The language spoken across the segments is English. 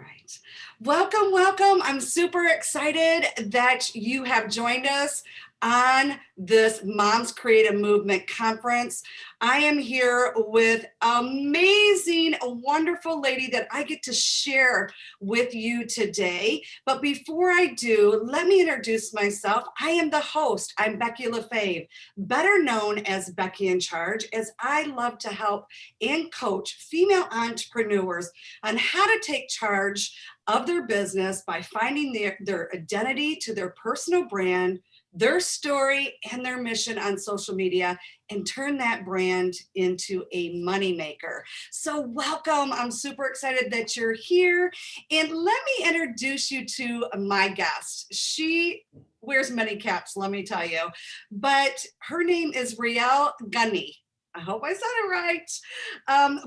right. Welcome, welcome. I'm super excited that you have joined us on this Moms Creative Movement Conference. I am here with amazing, wonderful lady that I get to share with you today. But before I do, let me introduce myself. I am the host. I'm Becky LaFave, better known as Becky in Charge, as I love to help and coach female entrepreneurs on how to take charge of their business by finding their identity to their personal brand, their story, and their mission on social media, and turn that brand into a moneymaker. So welcome. I'm super excited that you're here. And let me introduce you to my guest. She wears many caps, let me tell you, but her name is Riel Gunny. I hope I said it right.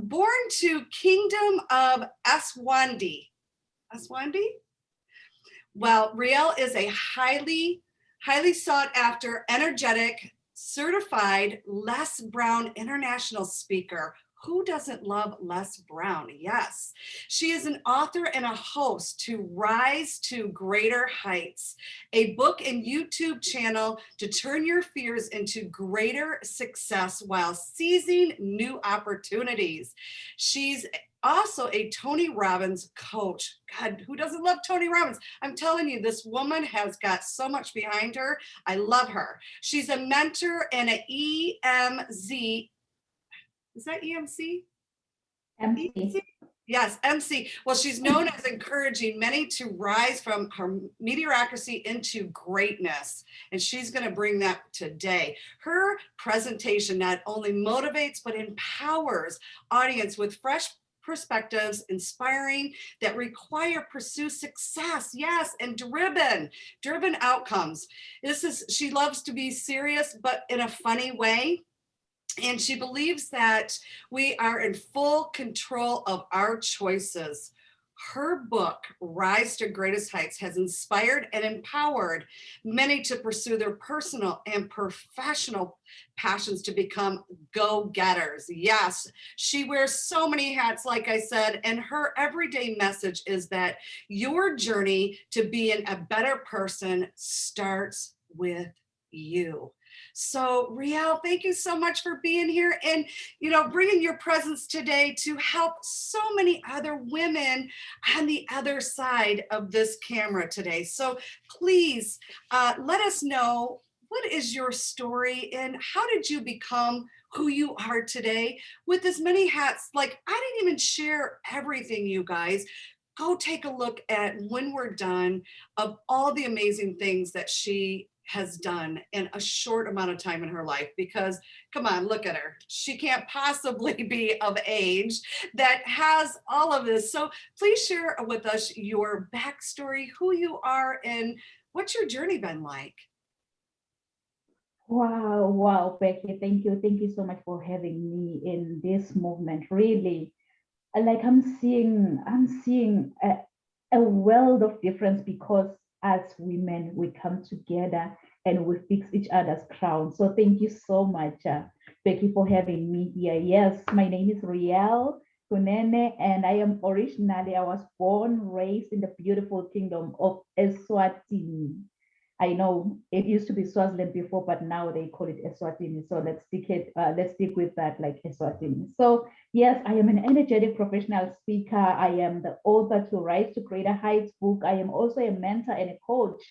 Born to Kingdom of Eswandi. Eswandi? Well, Riel is a highly sought after, energetic, certified Les Brown international speaker. Who doesn't love Les Brown? Yes. She is an author and a host to Rise to Greater Heights, a book and YouTube channel to turn your fears into greater success while seizing new opportunities. She's also a Tony Robbins coach. God, who doesn't love Tony Robbins? I'm telling you, this woman has got so much behind her. I love her. She's a mentor and an EMZ. Is that EMC? MC. Yes, MC. Well, she's known as encouraging many to rise from her mediocrity into greatness. And she's going to bring that today. Her presentation not only motivates, but empowers audience with fresh perspectives, inspiring, that require pursue success, yes, and driven outcomes. She loves to be serious, but in a funny way. And she believes that we are in full control of our choices. Her book, Rise to Greatest Heights, has inspired and empowered many to pursue their personal and professional passions to become go-getters. Yes, she wears so many hats, like I said, and her everyday message is that your journey to being a better person starts with you. So Riel, thank you so much for being here and, bringing your presence today to help so many other women on the other side of this camera today. So please let us know, what is your story and how did you become who you are today with as many hats? Like, I didn't even share everything, you guys. Go take a look at when we're done of all the amazing things that she has done in a short amount of time in her life, because come on, look at her. She can't possibly be of age that has all of this. So please share with us your backstory, who you are, and what's your journey been like? Wow, Becky, thank you. Thank you so much for having me in this movement. Really, like I'm seeing a world of difference because as women, we come together and we fix each other's crown. So thank you so much, Becky, for having me here. Yes, my name is Riel Kunene, and I was born, raised in the beautiful kingdom of Eswatini. I know it used to be Swaziland before, but now they call it Eswatini. So let's stick with that, like Eswatini. So yes, I am an energetic professional speaker. I am the author to Rise to Greater Heights book. I am also a mentor and a coach,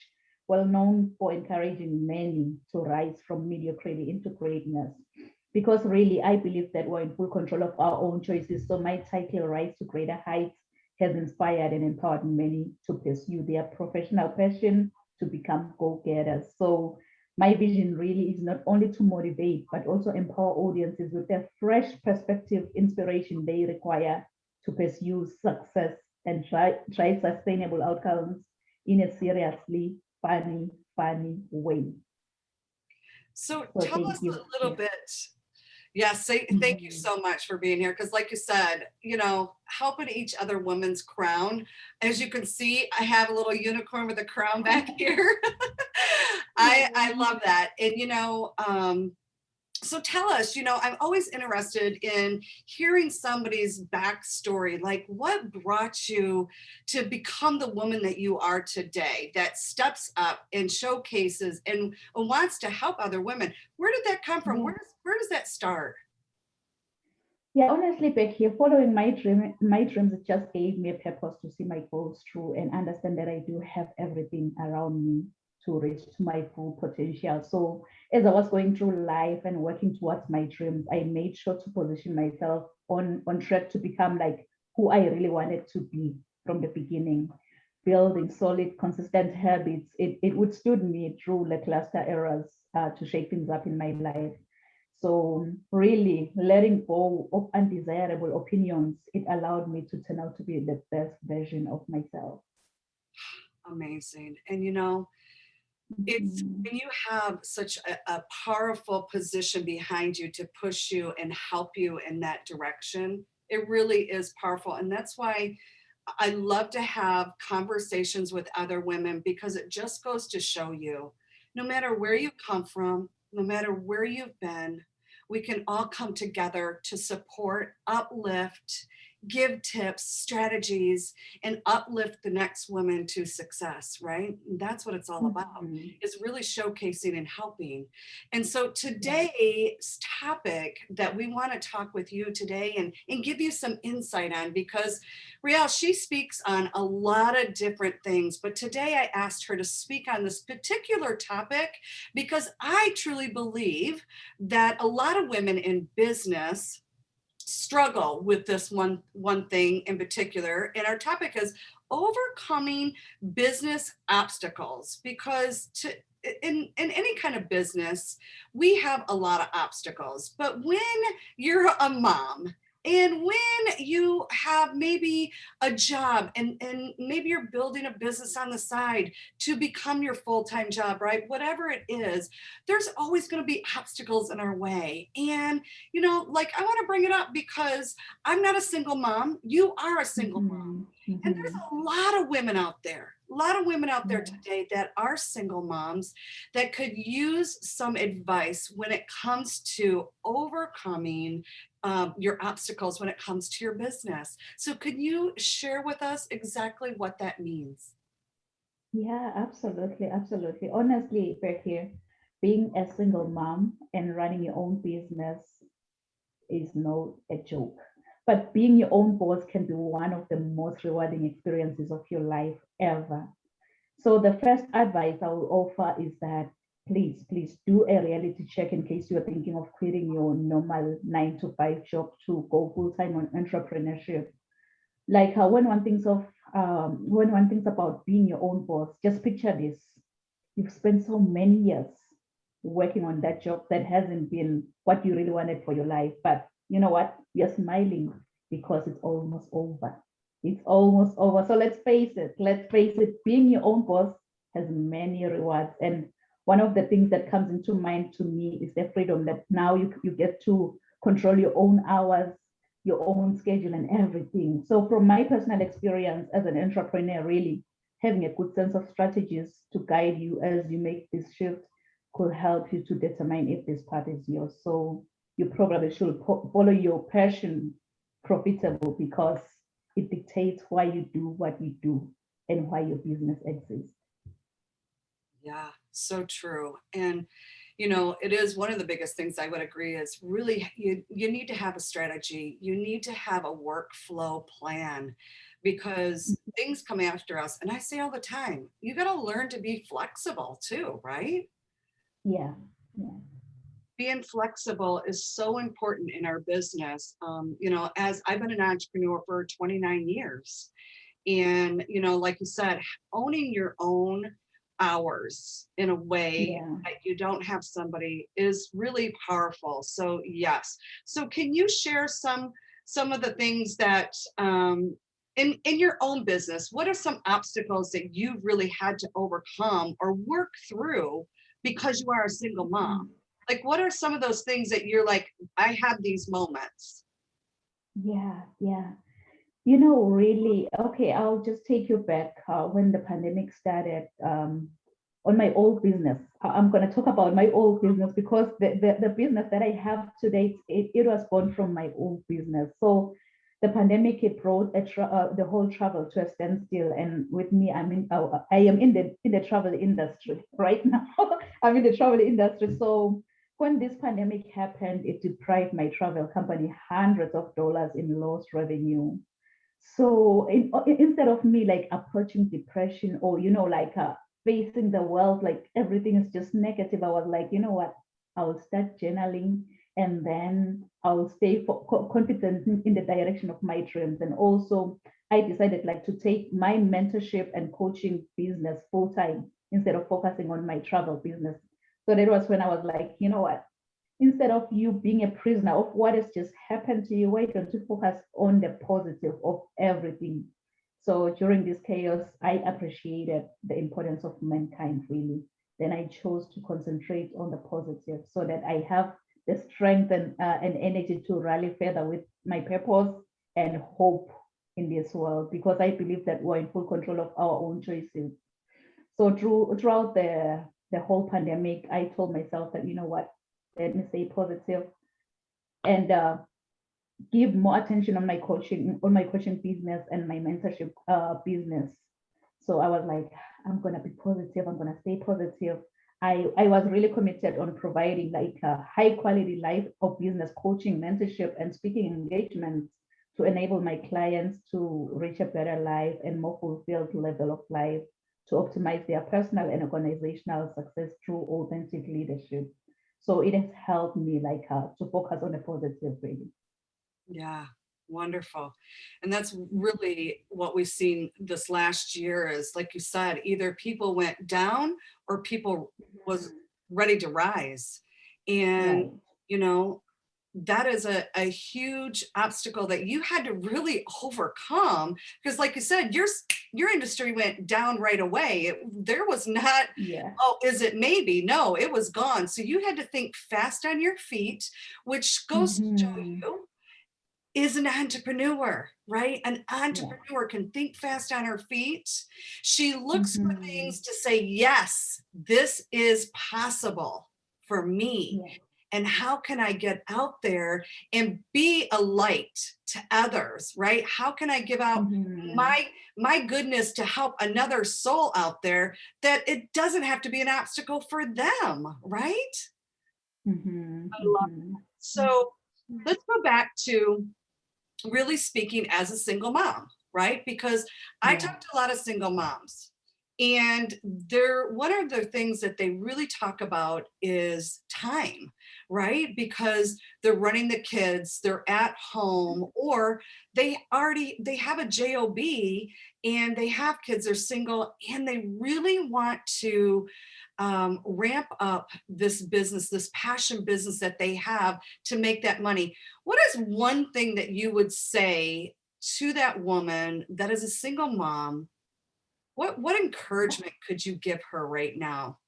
well known for encouraging many to rise from mediocrity into greatness. Because really, I believe that we're in full control of our own choices. So my title, Rise to Greater Heights, has inspired and empowered many to pursue their professional passion to become go-getters. So my vision really is not only to motivate, but also empower audiences with a fresh perspective, inspiration they require to pursue success and try sustainable outcomes in a seriously funny way. So So tell thank us you. a little bit. Yes, thank you so much for being here. Because like you said, helping each other women's crown. As you can see, I have a little unicorn with a crown back here. I love that. And So tell us, I'm always interested in hearing somebody's backstory. Like, what brought you to become the woman that you are today, that steps up and showcases and wants to help other women? Where did that come from? Yeah. Where does that start? Yeah, honestly, Becky, following my dreams, it just gave me a purpose to see my goals through and understand that I do have everything around me to reach to my full potential. So as I was going through life and working towards my dreams, I made sure to position myself on track to become like who I really wanted to be from the beginning. Building solid, consistent habits, it withstood me through lackluster eras to shake things up in my life. So really letting go of undesirable opinions, it allowed me to turn out to be the best version of myself. Amazing. And it's Mhm. when you have such a powerful position behind you to push you and help you in that direction, it really is powerful. And that's why I love to have conversations with other women, because it just goes to show you, no matter where you come from, no matter where you've been, we can all come together to support, uplift, give tips, strategies, and uplift the next woman to success, right? And that's what it's all about, Mhm. is really showcasing and helping. And so Yeah. today's topic that we want to talk with you today and give you some insight on, because Riel, she speaks on a lot of different things, but today I asked her to speak on this particular topic because I truly believe that a lot of women in business struggle with this one thing in particular. And our topic is overcoming business obstacles, because in any kind of business, we have a lot of obstacles. But when you're a mom, and when you have maybe a job, and maybe you're building a business on the side to become your full-time job, right? Whatever it is, there's always going to be obstacles in our way. And like, I want to bring it up because I'm not a single mom. You are a single mom. Mhm. And there's Mhm. a lot of women out there, a lot of women out there Yeah. today that are single moms that could use some advice when it comes to overcoming your obstacles when it comes to your business. So, could you share with us exactly what that means? Yeah, absolutely, absolutely. Honestly, Becky, being a single mom and running your own business is no a joke. But being your own boss can be one of the most rewarding experiences of your life ever. So the first advice I will offer is that please do a reality check in case you're thinking of quitting your normal 9 to 5 job to go full time on entrepreneurship. Like when one thinks about being your own boss, just picture this: you've spent so many years working on that job that hasn't been what you really wanted for your life, but you know what? You're smiling because it's almost over. It's almost over. So let's face it. Let's face it. Being your own boss has many rewards, and one of the things that comes into mind to me is the freedom that now you get to control your own hours, your own schedule, and everything. So, from my personal experience as an entrepreneur, really having a good sense of strategies to guide you as you make this shift could help you to determine if this path is yours. So, you probably should follow your passion profitable because it dictates why you do what you do and why your business exists. Yeah, so true. And it is one of the biggest things I would agree is really you need to have a strategy. You need to have a workflow plan, because things come after us. And I say all the time, you got to learn to be flexible too, right? Yeah. Yeah. Being flexible is so important in our business. As I've been an entrepreneur for 29 years, and like you said, owning your own hours in a way Yeah. that you don't have somebody is really powerful. So yes. So can you share some of the things that in your own business, what are some obstacles that you really had to overcome or work through because you are a single mom? Mhm. Like, what are some of those things that you're like, I have these moments? Yeah. Yeah. Really, okay, I'll just take you back when the pandemic started. on my old business. I'm going to talk about my old business because the business that I have today, it was born from my old business. So the pandemic, it brought the whole travel to a standstill. And with me, I am in the travel industry right now. I'm in the travel industry. So when this pandemic happened, it deprived my travel company hundreds of dollars in lost revenue. So instead of me like approaching depression or, like facing the world, like everything is just negative, I was like, you know what, I'll start journaling and then I'll stay confident in the direction of my dreams. And also I decided like to take my mentorship and coaching business full time instead of focusing on my travel business. So that was when I was like, you know what, instead of you being a prisoner of what has just happened to you, why don't you focus on the positive of everything? So during this chaos, I appreciated the importance of mankind, really. Then I chose to concentrate on the positive so that I have the strength and energy to rally further with my purpose and hope in this world, because I believe that we're in full control of our own choices. So throughout the whole pandemic, I told myself that, you know what, let me stay positive and give more attention on my coaching business and my mentorship business. So I was like, I'm gonna be positive. I'm gonna stay positive. I was really committed on providing like a high quality life of business coaching, mentorship, and speaking engagements to enable my clients to reach a better life and more fulfilled level of life, to optimize their personal and organizational success through authentic leadership. So it has helped me like to focus on the positive, really. Yeah, wonderful. And that's really what we've seen this last year is, like you said, either people went down or people was ready to rise. And, Right. you know, that is a huge obstacle that you had to really overcome because like you said, your industry went down right away. There was not, Yeah. oh, is it maybe? No, it was gone. So you had to think fast on your feet, which goes to show Mm-hmm. you is an entrepreneur, right? An Yeah. entrepreneur can think fast on her feet. She looks for Mm-hmm. things to say, yes, this is possible for me. Yeah. And how can I get out there and be a light to others, right? How can I give out Mm-hmm. my goodness to help another soul out there that it doesn't have to be an obstacle for them, right? Mm-hmm. I love Mm-hmm. so let's go back to really speaking as a single mom, right? Because I Yeah. talk to a lot of single moms, and they're one of the things that they really talk about is time, right? Because they're running the kids, they're at home, or they have a job and they have kids, they're single, and they really want to ramp up this business, this passion business that they have to make that money. What is one thing that you would say to that woman that is a single mom? What encouragement could you give her right now?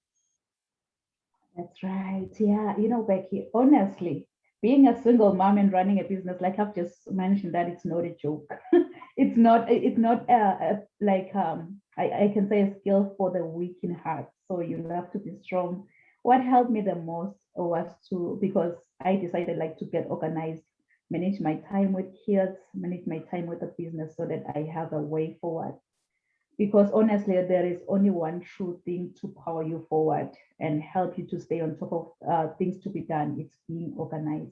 That's right. Yeah, Becky, honestly, being a single mom and running a business, like I've just mentioned, that it's not a joke. It's not like I can say a skill for the weak in heart. So you have to be strong. What helped me the most was to, because I decided like to get organized, manage my time with kids, manage my time with the business so that I have a way forward, because honestly there is only one true thing to power you forward and help you to stay on top of things to be done. It's being organized.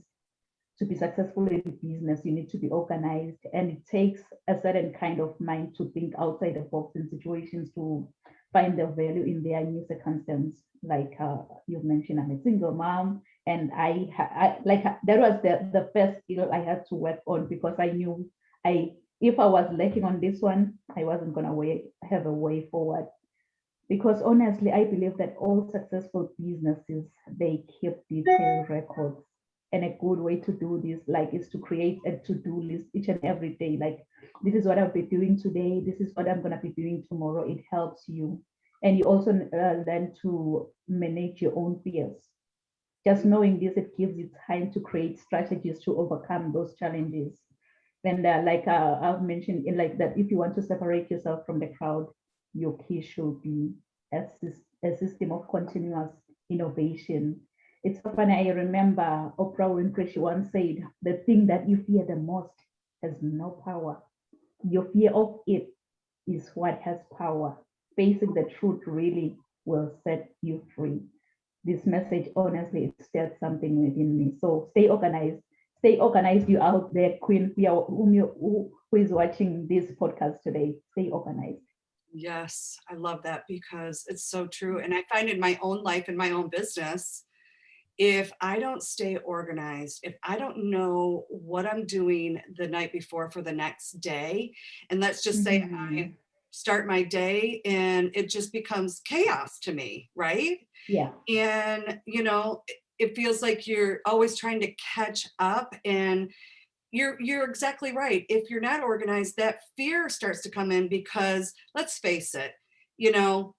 To be successful in business, you need to be organized, and it takes a certain kind of mind to think outside the box in situations to find the value in their new circumstance. Like you mentioned, I'm a single mom, and that was the first skill I had to work on, because I knew I if I was lacking on this one, I wasn't gonna have a way forward. Because honestly, I believe that all successful businesses, they keep detailed records. And a good way to do this, like, is to create a to-do list each and every day. Like, this is what I'll be doing today. This is what I'm gonna be doing tomorrow. It helps you, and you also learn to manage your own fears. Just knowing this, it gives you time to create strategies to overcome those challenges. And like I've mentioned, in like that, if you want to separate yourself from the crowd, your key should be a system of continuous innovation. It's so funny. I remember Oprah Winfrey, she once said, the thing that you fear the most has no power. Your fear of it is what has power. Facing the truth really will set you free. This message, honestly, it stirs something within me. So stay organized. Stay organized, you out there, Queen, who is watching this podcast today. Stay organized. Yes, I love that because it's so true. And I find in my own life, in my own business, if I don't stay organized, if I don't know what I'm doing the night before for the next day, and let's just say I Mhm. start my day and it just becomes chaos to me, right? Yeah. And, it feels like you're always trying to catch up, and you're exactly right. If you're not organized, that fear starts to come in because let's face it, you know,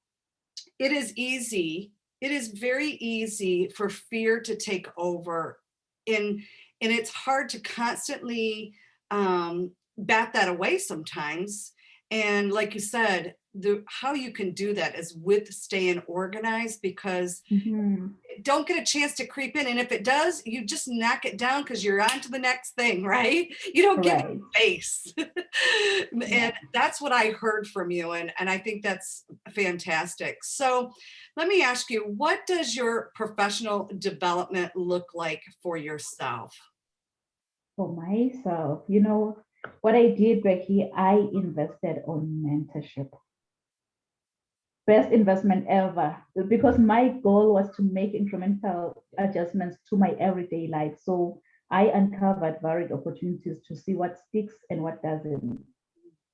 it is easy. It is very easy for fear to take over, and and it's hard to constantly bat that away sometimes. And like you said, the how you can do that is with staying organized, because Mhm. don't get a chance to creep in. And if it does, you just knock it down because you're on to the next thing, right? You don't give it Right. space. Yeah. And that's what I heard from you. And I think that's fantastic. So let me ask you, what does your professional development look like for yourself? For myself, what I did, Becky, I invested on mentorship. Best investment ever, because my goal was to make incremental adjustments to my everyday life. So I uncovered varied opportunities to see what sticks and what doesn't.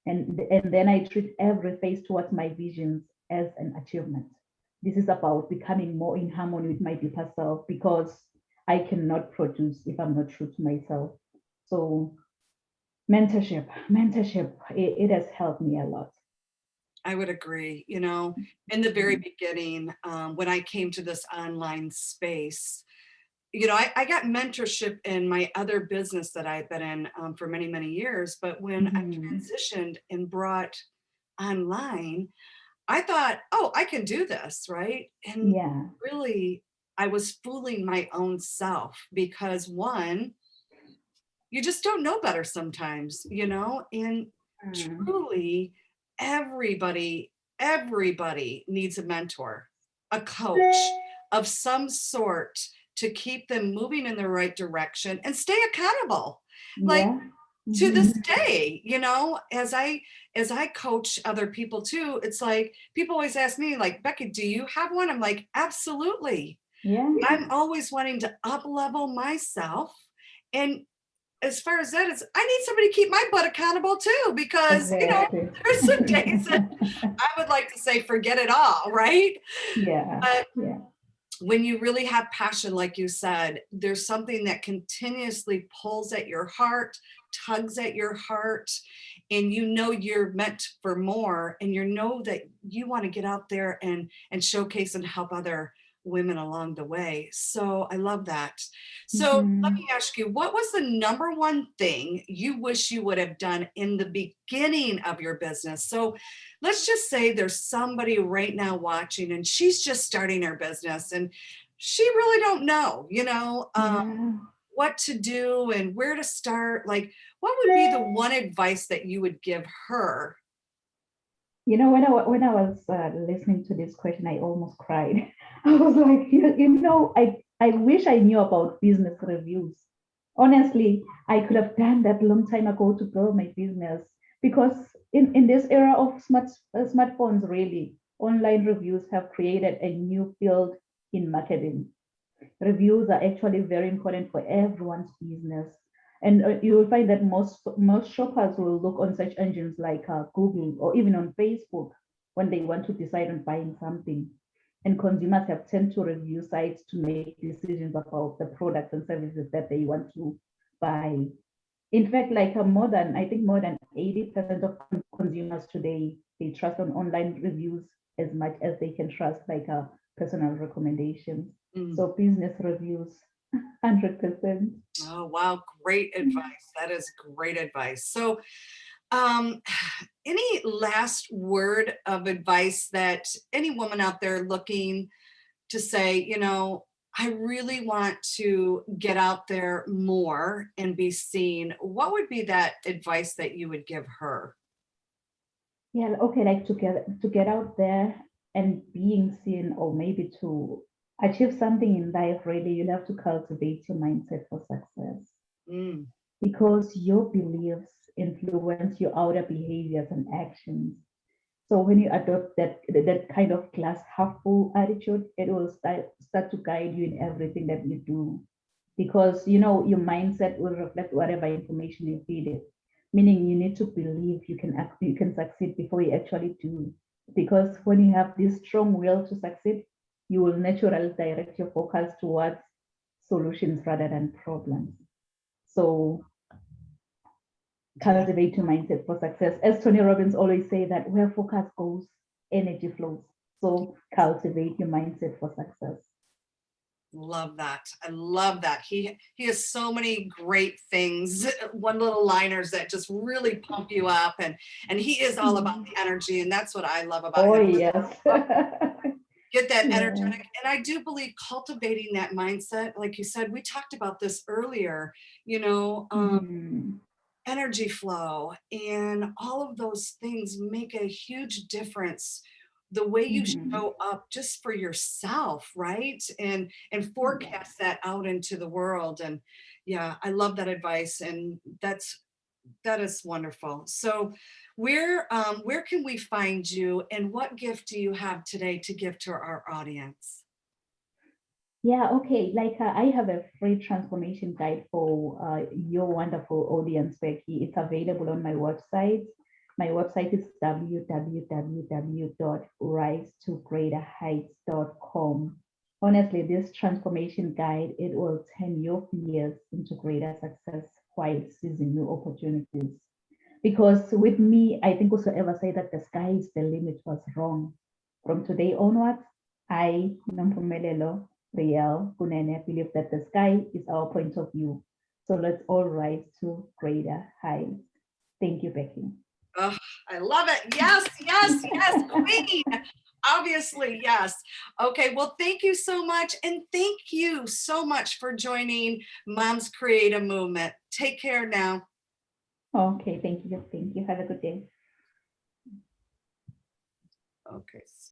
And then I treat every phase towards my visions as an achievement. This is about becoming more in harmony with my deeper self, because I cannot produce if I'm not true to myself. So mentorship, it has helped me a lot. I would agree. In the very beginning, when I came to this online space, I got mentorship in my other business that I've been in for many, many years. But when I Mhm. transitioned and brought online, I thought, oh, I can do this, right? And Yeah. really, I was fooling my own self because one, you just don't know better sometimes, and Mm. truly everybody needs a mentor, a coach of some sort to keep them moving in the right direction and stay accountable. Like, Yeah. to this Mhm. day, as I coach other people too, it's like people always ask me, like, Becky, do you have one? I'm like, absolutely. Yeah. I'm always wanting to up level myself. And as far as that is, I need somebody to keep my butt accountable too, because Exactly. there's some days that I would like to say forget it all, right? Yeah. But Yeah. when you really have passion, like you said, there's something that continuously pulls at your heart, tugs at your heart, and you're meant for more, and you know that you want to get out there and showcase and help other women along the way. So I love that. So let Mhm. me ask you, what was the number one thing you wish you would have done in the beginning of your business? So let's just say there's somebody right now watching and she's just starting her business and she really don't know, Yeah. what to do and where to start. Like, what would be the one advice that you would give her? When I was listening to this question, I almost cried. I was like, I wish I knew about business reviews. Honestly, I could have done that long time ago to build my business, because in this era of smartphones, really, online reviews have created a new field in marketing. Reviews are actually very important for everyone's business. And you will find that most shoppers will look on search engines like Google or even on Facebook when they want to decide on buying something. And consumers have tend to review sites to make decisions about the products and services that they want to buy. In fact, like more than 80% of consumers today, they trust on online reviews as much as they can trust like personal recommendations. Mm. So business reviews, 100%. Oh, wow. Great advice. That is great advice. So, um, any last word of advice that any woman out there looking to say, I really want to get out there more and be seen, what would be that advice that you would give her? Yeah, okay, like to get out there and being seen, or maybe to achieve something in life, really, you'll have to cultivate your mindset for success, Mm, because your beliefs influence your outer behaviors and actions. So when you adopt that kind of glass half full attitude, it will start to guide you in everything that you do. Because your mindset will reflect whatever information you feed it. Meaning you need to believe you can succeed before you actually do. Because when you have this strong will to succeed, you will naturally direct your focus towards solutions rather than problems. So yeah. cultivate your mindset for success. As Tony Robbins always say, that where focus goes, energy flows. So cultivate your mindset for success. Love that. I love that. He has so many great things, one little liners that just really pump you up, and he is all about the energy, and that's what I love about Oh him. yes. Get that Yeah. energetic, and I do believe cultivating that mindset, like you said, we talked about this earlier, you know, um, Mhm. energy flow and all of those things make a huge difference, the way you Mhm. show up just for yourself, right? And Yeah. forecast that out into the world. And yeah, I love that advice, and that is wonderful. So where can we find you, and what gift do you have today to give to our audience? Yeah, okay. Like I have a free transformation guide for your wonderful audience, Becky. It's available on my website. My website is www.risetogreaterheights.com. Honestly, this transformation guide, it will turn your fears into greater success while seizing new opportunities. Because with me, I think whosoever say that the sky is the limit was wrong. From today onwards, I, Nompumelelo Riel Kunene, believe that the sky is our point of view. So let's all rise to greater heights. Thank you, Becky. Oh, I love it. Yes, yes, yes, queen. Obviously, yes. Okay, well, thank you so much. And thank you so much for joining Moms Create a Movement. Take care now. Okay, thank you. Thank you. Have a good day. Okay.